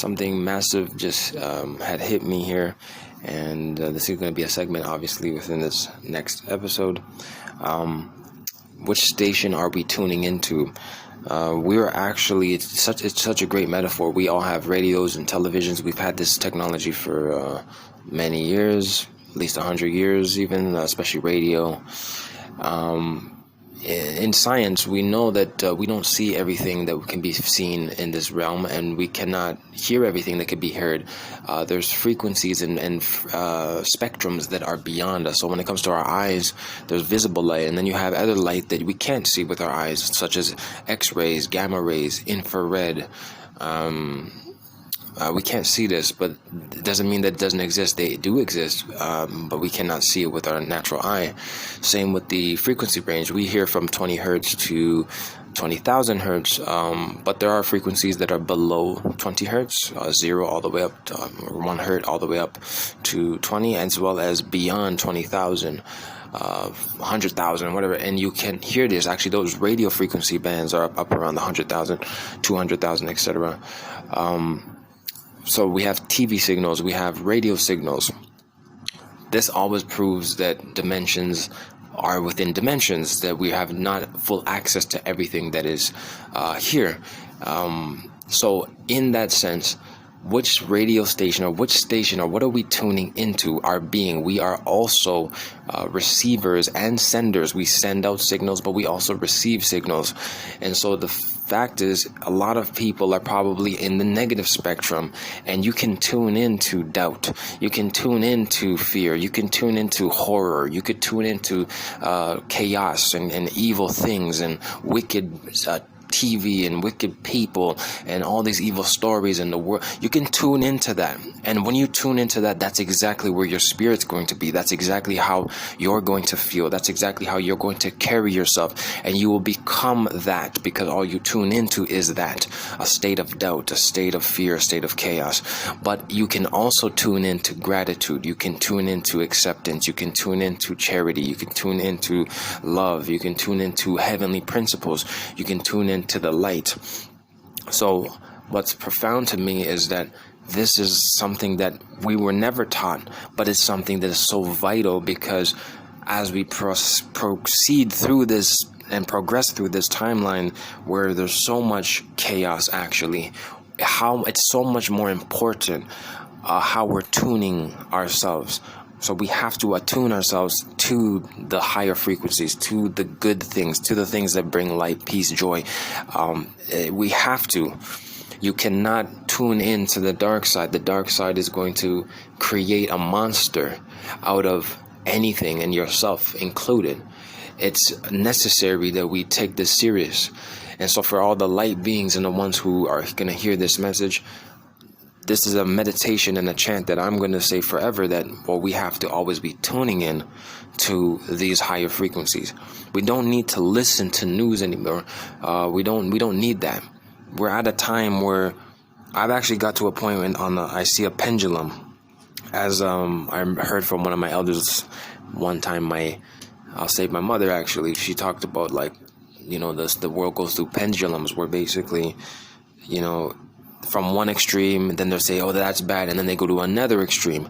something massive just had hit me here, and this is going to be a segment, obviously, within this next episode. Which station are we tuning into? We're actually, it's such a great metaphor. We all have radios and televisions. We've had this technology for many years, at least 100 years even, especially radio. In science, we know that we don't see everything that can be seen in this realm, and we cannot hear everything that can be heard. There's frequencies and spectrums that are beyond us. So when it comes to our eyes, there's visible light, and then you have other light that we can't see with our eyes, such as X-rays, gamma rays, infrared. We can't see this, but it doesn't mean that it doesn't exist. They do exist, but we cannot see it with our natural eye. Same with the frequency range. We hear from 20 hertz to 20,000 hertz, but there are frequencies that are below 20 hertz, 0 all the way up to 1 hertz all the way up to 20, as well as beyond 20,000. 100,000, whatever, and you can hear this. Actually, those radio frequency bands are up around the 100,000, 200,000, etc. So we have TV signals, we have radio signals. This always proves that dimensions are within dimensions, that we have not full access to everything that is here. So in that sense, which radio station or which station or what are we tuning into? Our being. We are also receivers and senders. We send out signals, but we also receive signals. And so the fact is, a lot of people are probably in the negative spectrum, and you can tune into doubt. You can tune into fear. You can tune into horror. You could tune into chaos and evil things and wicked TV and wicked people and all these evil stories in the world. You can tune into that, and when you tune into that, that's exactly where your spirit's going to be. That's exactly how you're going to feel. That's exactly how you're going to carry yourself, and you will become that, because all you tune into is that, a state of doubt, a state of fear, a state of chaos. But you can also tune into gratitude. You can tune into acceptance. You can tune into charity. You can tune into love. You can tune into heavenly principles. You can tune into the light. So what's profound to me is that this is something that we were never taught, but it's something that is so vital, because as we proceed through this and progress through this timeline where there's so much chaos, actually, how it's so much more important how we're tuning ourselves. So we have to attune ourselves to the higher frequencies, to the good things, to the things that bring light, peace, joy. We have to. You cannot tune into the dark side. The dark side is going to create a monster out of anything, and yourself included. It's necessary that we take this serious. And so for all the light beings and the ones who are going to hear this message, this is a meditation and a chant that I'm going to say forever, that, well, we have to always be tuning in to these higher frequencies. We don't need to listen to news anymore. We don't need that. We're at a time where I've actually got to a point when I see a pendulum. As I heard from one of my elders one time, I'll say my mother, actually, she talked about, like, the world goes through pendulums, where basically, from one extreme, then they'll say, oh, that's bad, and then they go to another extreme.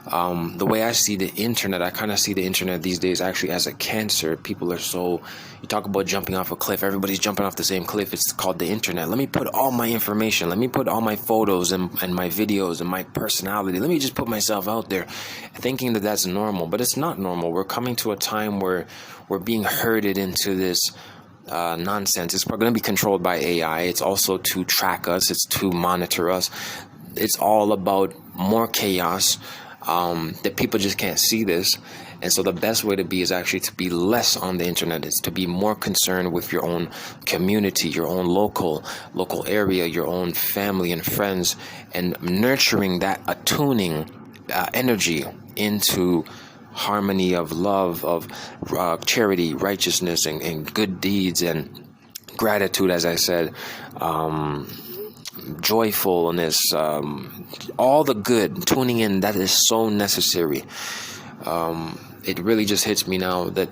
The way I see the internet, I kind of see the internet these days actually as a cancer. People are you talk about jumping off a cliff, everybody's jumping off the same cliff. It's called the internet. Let me put all my information, let me put all my photos and my videos and my personality, let me just put myself out there, thinking that that's normal. But it's not normal. We're coming to a time where we're being herded into this nonsense. It's going to be controlled by AI. It's also to track us. It's to monitor us. It's all about more chaos, that people just can't see this. And so the best way to be is actually to be less on the internet. It's to be more concerned with your own community, your own local area, your own family and friends, and nurturing that attuning energy into harmony of love, of charity, righteousness, and good deeds, and gratitude, as I said, joyfulness, all the good, tuning in, that is so necessary. It really just hits me now that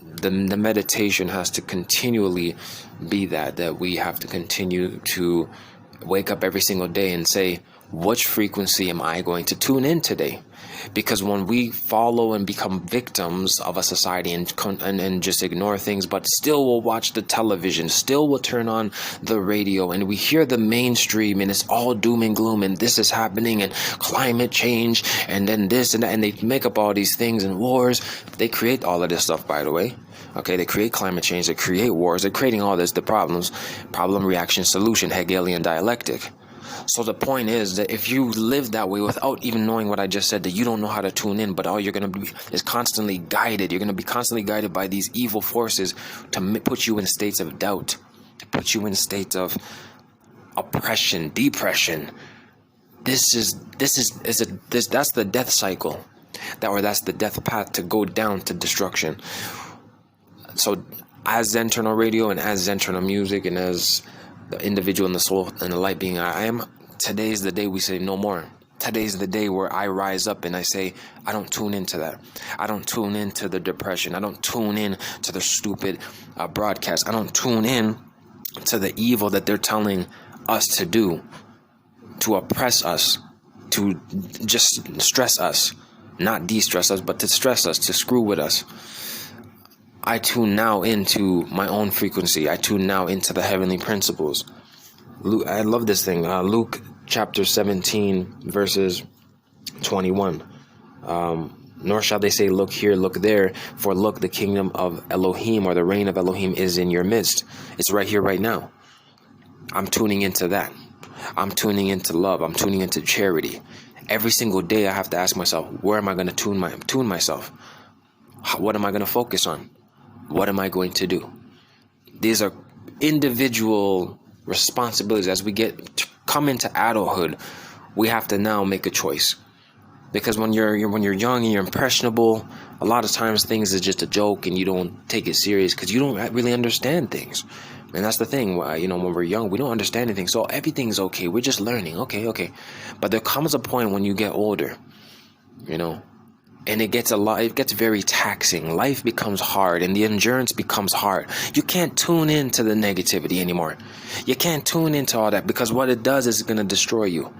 the meditation has to continually be that we have to continue to wake up every single day and say, which frequency am I going to tune in today? Because when we follow and become victims of a society and just ignore things, but still will watch the television, still will turn on the radio, and we hear the mainstream and it's all doom and gloom and this is happening and climate change and then this and that, and they make up all these things and wars. They create all of this stuff, by the way. Okay, they create climate change, they create wars, they're creating all this, the problems, problem, reaction, solution, Hegelian dialectic. So the point is that if you live that way without even knowing what I just said, that you don't know how to tune in, but all you're going to be is constantly guided. You're going to be constantly guided by these evil forces to put you in states of doubt, to put you in states of oppression, depression. That's the death cycle, that's the death path to go down to destruction. So as Zenterno Radio and as Zenterno Music and as the individual and the soul and the light being I am, today's the day we say no more. Today's the day where I rise up and I say, I don't tune into that. I don't tune into the depression. I don't tune in to the stupid broadcast. I don't tune in to the evil that they're telling us to do, to oppress us, to just stress us, not de-stress us, but to stress us, to screw with us. I tune now into my own frequency. I tune now into the heavenly principles. I love this thing. Luke chapter 17, verses 21. Nor shall they say, look here, look there. For look, the kingdom of Elohim, or the reign of Elohim, is in your midst. It's right here, right now. I'm tuning into that. I'm tuning into love. I'm tuning into charity. Every single day I have to ask myself, where am I going to tune myself? What am I going to focus on? What am I going to do? These are individual responsibilities. As we come into adulthood, we have to now make a choice. Because when you're young and you're impressionable, a lot of times things is just a joke and you don't take it serious because you don't really understand things. And that's the thing, when we're young, we don't understand anything. So everything's okay. We're just learning. Okay. But there comes a point when you get older, and it gets very taxing. Life becomes hard and the endurance becomes hard. You can't tune into the negativity anymore. You can't tune into all that, because what it does is it's going to destroy you.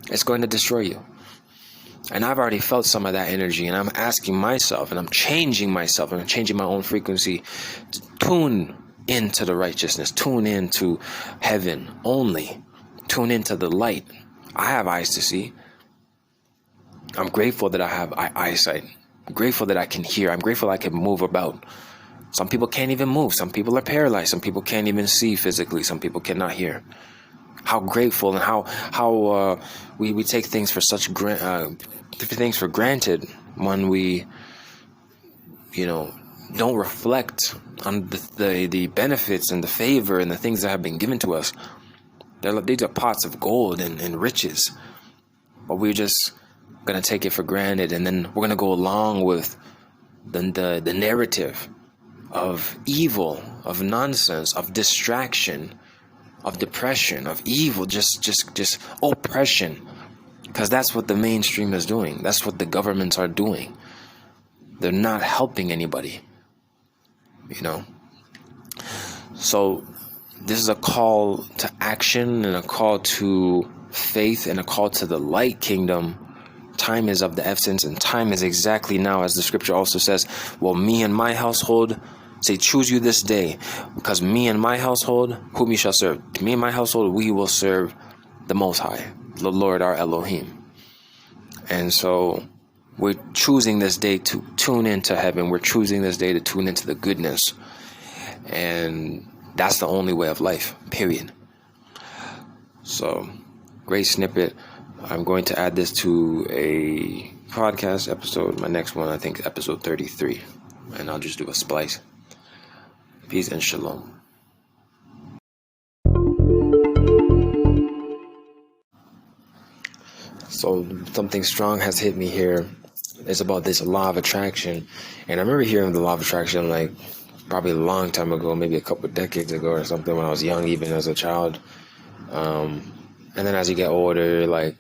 It's going to destroy you. And I've already felt some of that energy, and I'm asking myself, and I'm changing myself, and I'm changing my own frequency to tune into the righteousness, tune into heaven only, tune into the light. I have eyes to see. I'm grateful that I have eyesight. I'm grateful that I can hear. I'm grateful I can move about. Some people can't even move. Some people are paralyzed. Some people can't even see physically. Some people cannot hear. How grateful and how we take things for things for granted when we, don't reflect on the benefits and the favor and the things that have been given to us. These are pots of gold and riches, but we're just going to take it for granted, and then we're going to go along with the narrative of evil, of nonsense, of distraction, of depression, of evil, just oppression, because that's what the mainstream is doing. That's what the governments are doing. They're not helping anybody, So this is a call to action and a call to faith and a call to the light kingdom. Time is of the essence, and time is exactly now, as the scripture also says, well, me and my household, say, choose you this day, because me and my household, whom you shall serve. Me and my household, we will serve the Most High, the Lord our Elohim. And so we're choosing this day to tune into heaven. We're choosing this day to tune into the goodness. And that's the only way of life, period. So, great snippet. I'm going to add this to a podcast episode. My next one, I think, episode 33. And I'll just do a splice. Peace and shalom. So something strong has hit me here. It's about this law of attraction. And I remember hearing the law of attraction like probably a long time ago, maybe a couple of decades ago or something, when I was young, even as a child. And then as you get older, like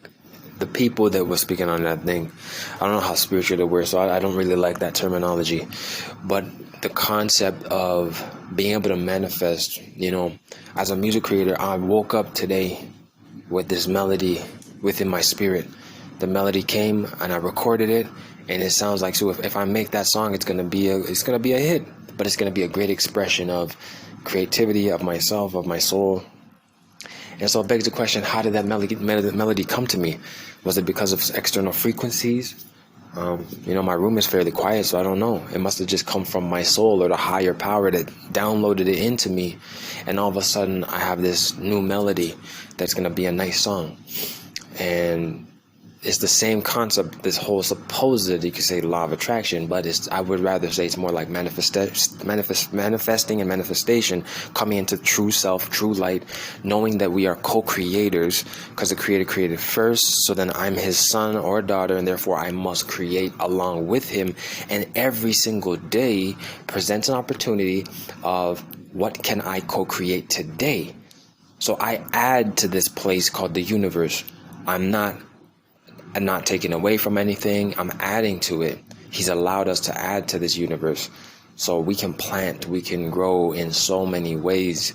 the people that were speaking on that thing, I don't know how spiritual they were, so I don't really like that terminology. But the concept of being able to manifest, as a music creator, I woke up today with this melody within my spirit. The melody came and I recorded it, and it sounds like, so if I make that song, it's gonna be a hit, but it's gonna be a great expression of creativity, of myself, of my soul. And so it begs the question, how did that melody come to me? Was it because of external frequencies? My room is fairly quiet, so I don't know. It must have just come from my soul or the higher power that downloaded it into me. And all of a sudden, I have this new melody that's going to be a nice song. And it's the same concept, this whole supposed, you could say, law of attraction, but I would rather say it's more like manifesting and manifestation, coming into true self, true light, knowing that we are co-creators, because the creator created first, so then I'm his son or daughter, and therefore I must create along with him. And every single day presents an opportunity of what can I co-create today. So I add to this place called the universe. I'm not taking away from anything. I'm adding to it. He's allowed us to add to this universe. So we can plant, we can grow in so many ways.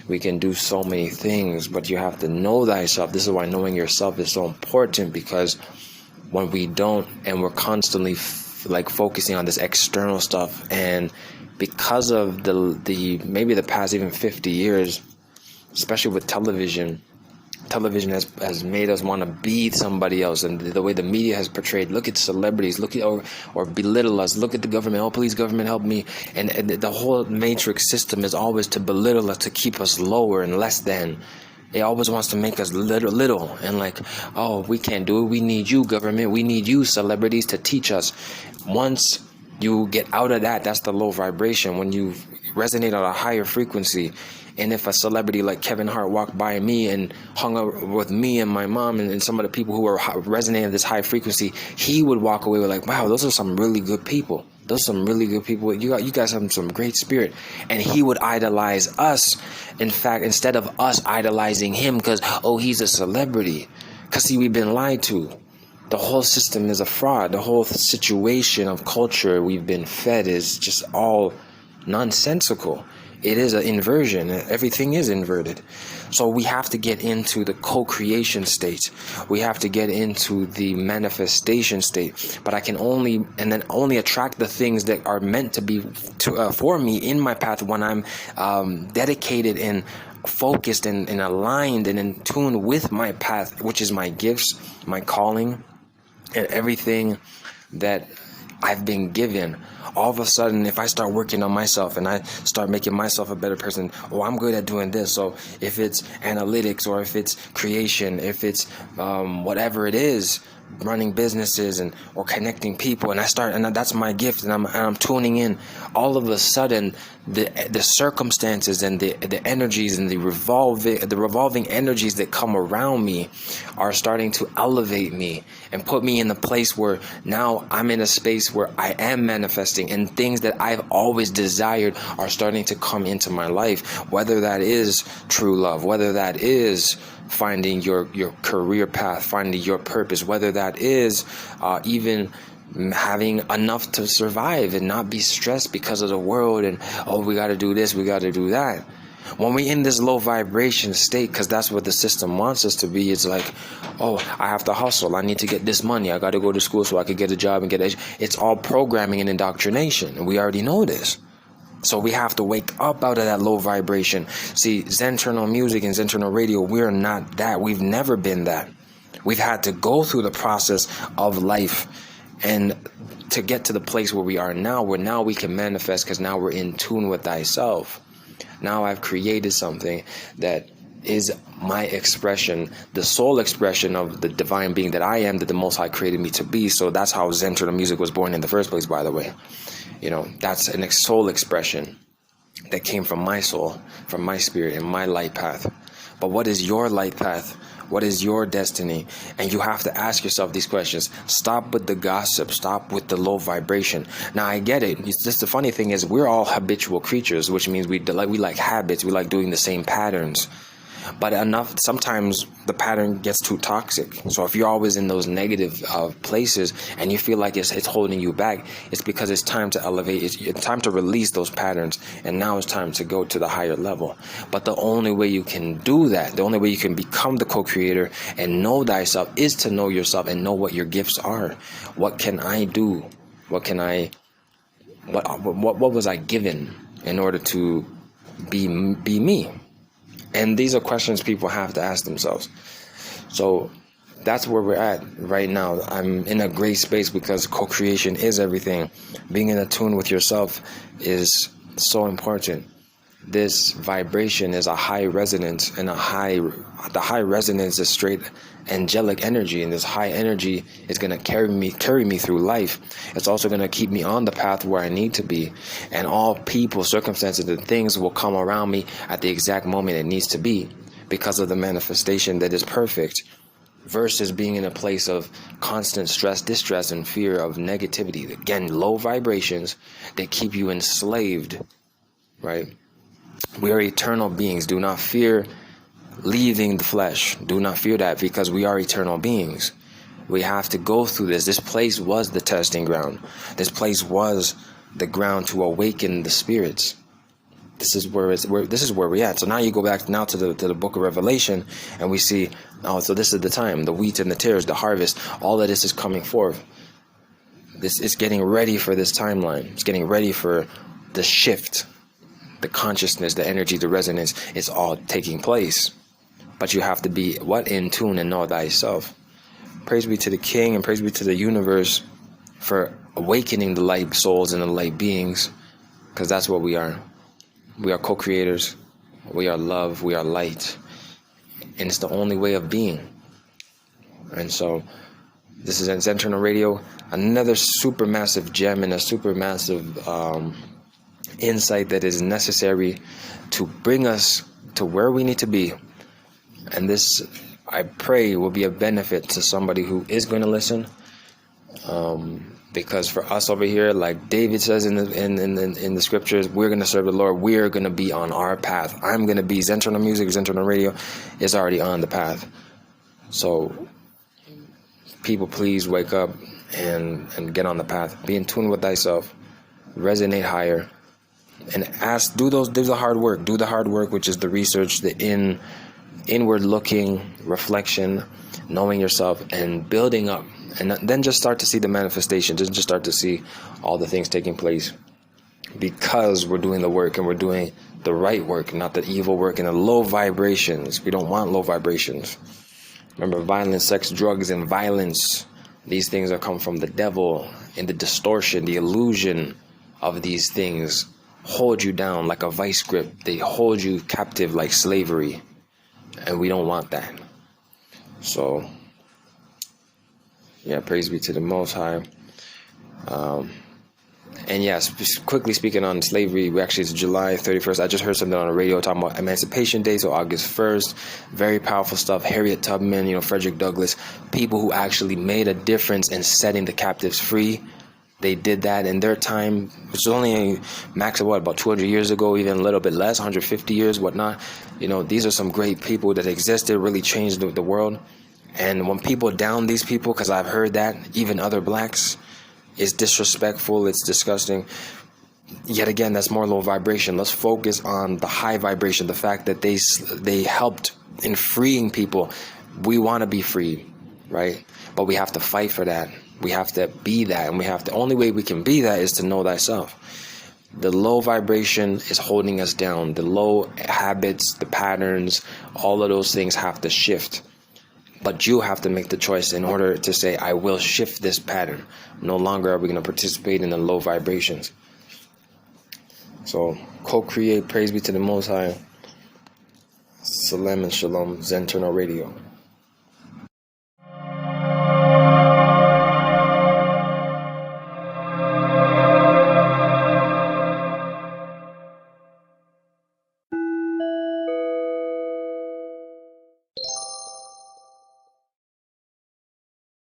We can do so many things, but you have to know thyself. This is why knowing yourself is so important, because when we don't, and we're constantly focusing on this external stuff, and because of the maybe the past even 50 years, especially with television has made us want to be somebody else, and the way the media has portrayed, look at celebrities, look at or belittle us, look at the government, oh please government help me, and the whole matrix system is always to belittle us, to keep us lower and less than. It always wants to make us little and like, oh, we can't do it, we need you government, we need you celebrities to teach us. Once you get out of that, that's the low vibration, when you resonate on a higher frequency. And if a celebrity like Kevin Hart walked by me and hung out with me and my mom and some of the people who were resonating at this high frequency, he would walk away with like, wow, those are some really good people. Those are some really good people. You guys have some great spirit. And he would idolize us. In fact, instead of us idolizing him because, oh, he's a celebrity. Because, see, we've been lied to. The whole system is a fraud. The whole situation of culture we've been fed is just all nonsensical. It is an inversion. Everything is inverted. So we have to get into the co-creation state. We have to get into the manifestation state. But I can only attract the things that are meant to be for me in my path when I'm dedicated and focused and aligned and in tune with my path, which is my gifts, my calling, and everything that I've been given. All of a sudden, if I start working on myself and I start making myself a better person, oh, I'm good at doing this. So if it's analytics or if it's creation, if it's whatever it is, running businesses or connecting people, and that's my gift, and I'm tuning in. All of a sudden, the circumstances and the energies and the revolving energies that come around me are starting to elevate me and put me in the place where now I'm in a space where I am manifesting, and things that I've always desired are starting to come into my life, whether that is true love, whether that is finding your career path, finding your purpose, whether that is even having enough to survive and not be stressed because of the world and, oh, we got to do this, we got to do that. When we in this low vibration state, because that's what the system wants us to be, it's like, oh, I have to hustle, I need to get this money, I got to go to school so I could get a job and it's all programming and indoctrination, and we already know this. So we have to wake up out of that low vibration. See, Zenterno music and Zenterno radio, we're not that. We've never been that. We've had to go through the process of life and to get to the place where we are now, where now we can manifest, because now we're in tune with thyself. Now I've created something that is my expression, the soul expression of the divine being that I am, that the Most High created me to be. So that's how Zenterno music was born in the first place, by the way. That's an soul expression that came from my soul, from my spirit, and my light path. But what is your light path? What is your destiny? And you have to ask yourself these questions. Stop with the gossip. Stop with the low vibration. Now, I get it. It's just the funny thing is we're all habitual creatures, which means we like habits. We like doing the same patterns. But sometimes the pattern gets too toxic. So if you're always in those negative places and you feel like it's holding you back, it's because it's time to elevate. It's time to release those patterns, and now it's time to go to the higher level. But the only way you can do that, the only way you can become the co-creator and know thyself, is to know yourself and know what your gifts are. What can I do? What was I given in order to be me? And these are questions people have to ask themselves. So that's where we're at right now. I'm in a great space because co-creation is everything. Being in tune with yourself is so important. This vibration is a high resonance, and the high resonance is straight angelic energy, and this high energy is going to carry me through life. It's also going to keep me on the path where I need to be, and all people, circumstances, and things will come around me at the exact moment it needs to be, because of the manifestation that is perfect, versus being in a place of constant stress, distress, and fear of negativity. Again, low vibrations that keep you enslaved, right? We are eternal beings. Do not fear leaving the flesh. Do not fear that, because we are eternal beings. We have to go through this. This place was the testing ground. This place was the ground to awaken the spirits. This is where we're at. So now you go back now to the book of Revelation, and we see, so this is the time, the wheat and the tares, the harvest, all of this is coming forth. This is getting ready for this timeline. It's getting ready for the shift. The consciousness, the energy, the resonance is all taking place. But you have to be in tune and know thyself. Praise be to the King, and praise be to the universe for awakening the light souls and the light beings, because that's what we are. We are co-creators. We are love. We are light. And it's the only way of being. And so this is Zentrano Radio, another super massive gem and a super massive insight that is necessary to bring us to where we need to be. And this, I pray, will be a benefit to somebody who is going to listen, because for us over here, like David says in the scriptures, we're going to serve the Lord. We're going to be on our path. I'm going to be Zentrano Music, Zentrano Radio is already on the path. So people, please wake up and get on the path. Be in tune with thyself. Resonate higher. And do the hard work. Do the hard work, which is the research, the inward looking, reflection, knowing yourself, and building up. And then just start to see the manifestation. Just start to see all the things taking place. Because we're doing the work, and we're doing the right work, not the evil work and the low vibrations. We don't want low vibrations. Remember, violence, sex, drugs, and violence. These things are come from the devil, and the distortion, the illusion of these things hold you down like a vice grip. They hold you captive like slavery, and we don't want that. So yeah, praise be to the Most High. And yes, quickly speaking on slavery, it's July 31st. I just heard something on the radio talking about Emancipation Day, so August 1st. Very powerful stuff. Harriet Tubman, Frederick Douglass, people who actually made a difference in setting the captives free. They did that in their time, which was only a max of about 200 years ago, even a little bit less, 150 years, whatnot. These are some great people that existed, really changed the world. And when people down these people, because I've heard that, even other blacks, it's disrespectful, it's disgusting. Yet again, that's more low vibration. Let's focus on the high vibration, the fact that they helped in freeing people. We want to be free, right? But we have to fight for that. We have to be that, and the only way we can be that is to know thyself. The low vibration is holding us down. The low habits, the patterns, all of those things have to shift. But you have to make the choice in order to say, I will shift this pattern. No longer are we going to participate in the low vibrations. So, co-create, praise be to the Most High. Salam and Shalom, Zentrano Radio.